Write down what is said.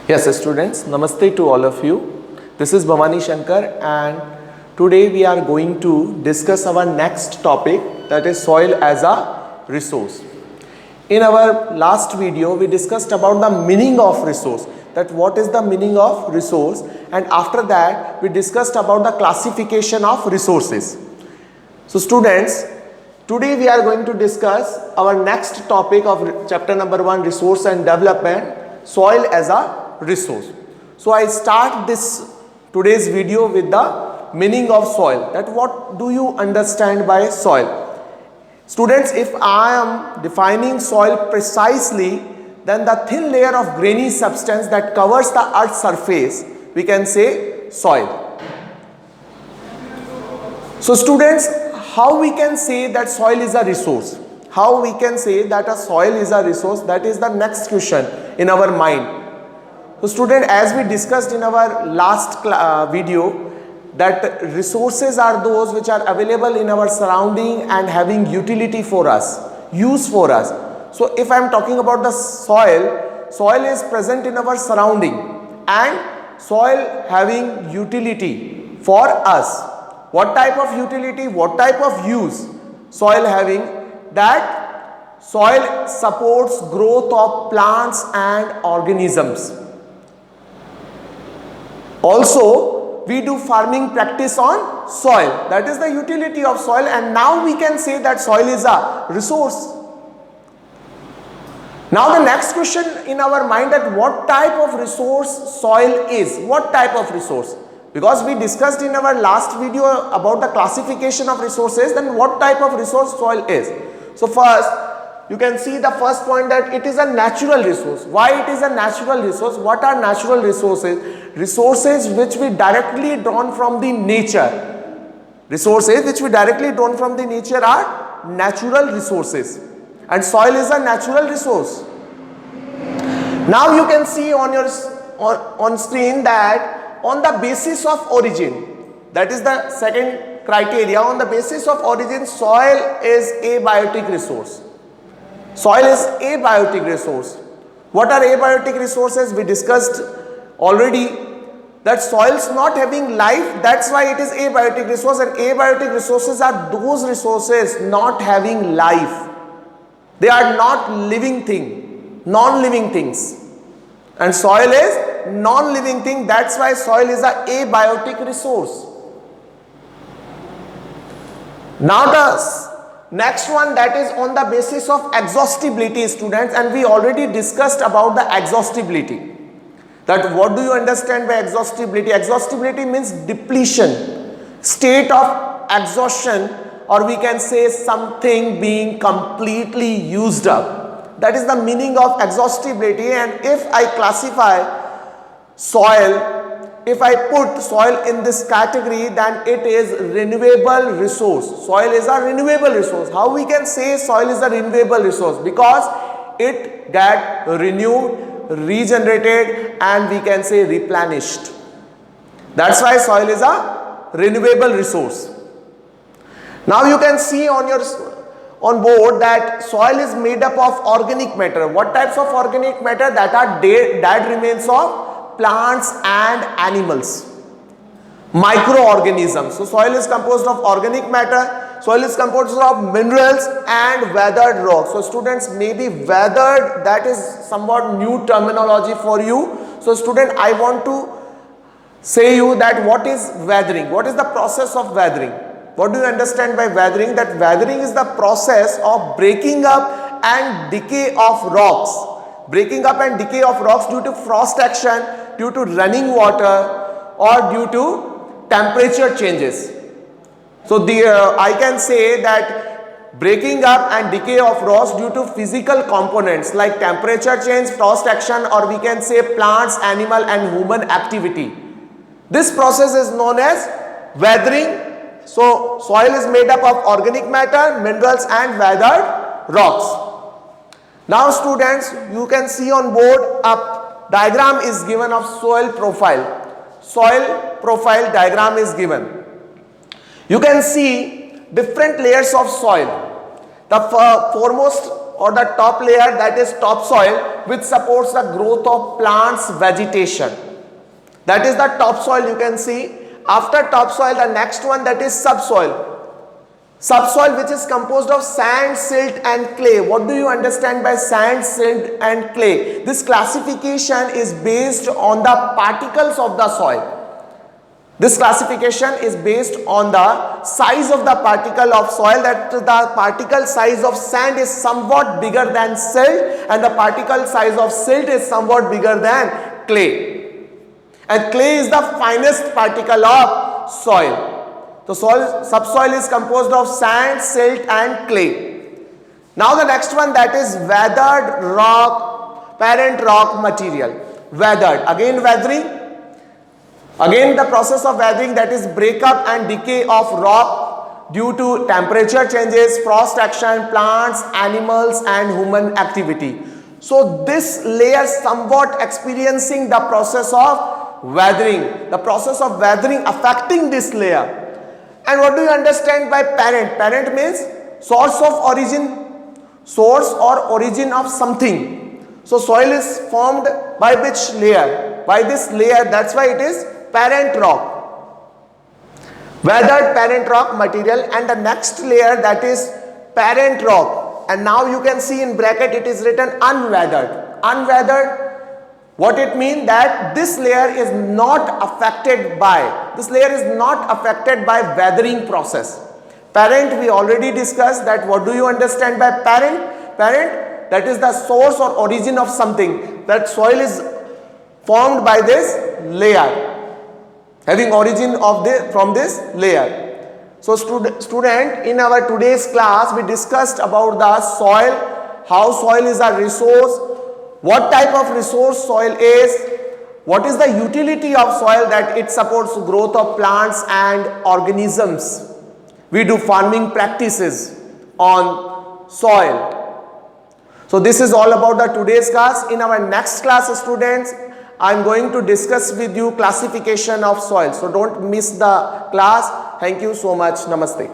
Yes, students, Namaste to all of you. This is Bhavani Shankar and today we are going to discuss our next topic, that is soil as a resource. In our last video, we discussed about the meaning of resource, that what is the meaning of resource, and after that we discussed about the classification of resources. So students, today we are going to discuss our next topic of chapter number 1, resource and development, soil as a resource. So I start today's video with the meaning of soil, that what do you understand by soil. Students, if I am defining soil precisely, then the thin layer of grainy substance that covers the earth's surface, we can say soil. So students, how we can say that soil is a resource? How we can say that a soil is a resource? That is the next question in our mind. So student, as we discussed in our last video, that resources are those which are available in our surrounding and having utility for us, use for us. So if I am talking about the soil, soil is present in our surrounding and soil having utility for us. What type of utility, what type of use soil having? That soil supports growth of plants and organisms. Also, we do farming practice on soil. That is the utility of soil, and now we can say that soil is a resource. Now the next question in our mind, that what type of resource soil is? What type of resource? Because we discussed in our last video about the classification of resources, then what type of resource soil is? So first, you can see the first point, that it is a natural resource. Why it is a natural resource? What are natural resources? Resources which we directly drawn from the nature. Resources which we directly drawn from the nature are natural resources, and soil is a natural resource. Now you can see on your on screen that on the basis of origin, that is the second criteria, on the basis of origin, soil is abiotic resource. Soil is abiotic resource. What are abiotic resources? We discussed already that soil is not having life, that's why it is abiotic resource, and abiotic resources are those resources not having life. They are not living thing, non-living things, and soil is non-living thing, that's why soil is a abiotic resource. Now the next one, that is on the basis of exhaustibility, students, and we already discussed about the exhaustibility. That what do you understand by exhaustibility? Exhaustibility means depletion, state of exhaustion, or we can say something being completely used up. That is the meaning of exhaustibility. And if I classify soil, if I put soil in this category, then it is renewable resource. Soil is a renewable resource. How we can say soil is a renewable resource? Because it get renewed, regenerated, and we can say replenished. That's why soil is a renewable resource. Now you can see on board that soil is made up of organic matter. What types of organic matter? That are dead remains of plants and animals, microorganisms. So soil is composed of organic matter, soil is composed of minerals and weathered rocks. So students, maybe weathered, that is somewhat new terminology for you. So student, I want to say you that what is weathering? What is the process of weathering? What do you understand by weathering? That weathering is the process of breaking up and decay of rocks. Breaking up and decay of rocks due to frost action, due to running water, or due to temperature changes. So I can say that breaking up and decay of rocks due to physical components like temperature change, frost action, or we can say plants, animal and human activity. This process is known as weathering. So soil is made up of organic matter, minerals and weathered rocks. Now students, you can see on board a diagram is given of soil profile. Soil profile diagram is given. You can see different layers of soil. The foremost or the top layer, that is topsoil, which supports the growth of plants, vegetation. That is the topsoil, you can see. After topsoil, the next one, that is subsoil. Subsoil, which is composed of sand, silt and clay. What do you understand by sand, silt and clay? This classification is based on the particles of the soil. This classification is based on the size of the particle of soil, that the particle size of sand is somewhat bigger than silt and the particle size of silt is somewhat bigger than clay. And clay is the finest particle of soil. So subsoil is composed of sand, silt and clay. Now the next one, that is weathered rock, parent rock material. Weathered, again weathering. Again the process of weathering, that is breakup and decay of rock due to temperature changes, frost action, plants, animals and human activity. So this layer somewhat experiencing the process of weathering. The process of weathering affecting this layer. And what do you understand by parent? Parent means source of origin, source or origin of something. So soil is formed by which layer? By this layer, that's why it is parent rock. Weathered parent rock material, and the next layer, that is parent rock. And now you can see in bracket it is written unweathered. Unweathered, what it means? That this layer is not affected by weathering process. Parent, we already discussed that. What do you understand by parent? Parent, that is the source or origin of something. That soil is formed by this layer, having origin of from this layer. So student, in our today's class we discussed about the soil, how soil is a resource, what type of resource soil is, what is the utility of soil, that it supports growth of plants and organisms. We do farming practices on soil. So this is all about the today's class. In our next class, students, I am going to discuss with you classification of soil. So don't miss the class. Thank you so much. Namaste.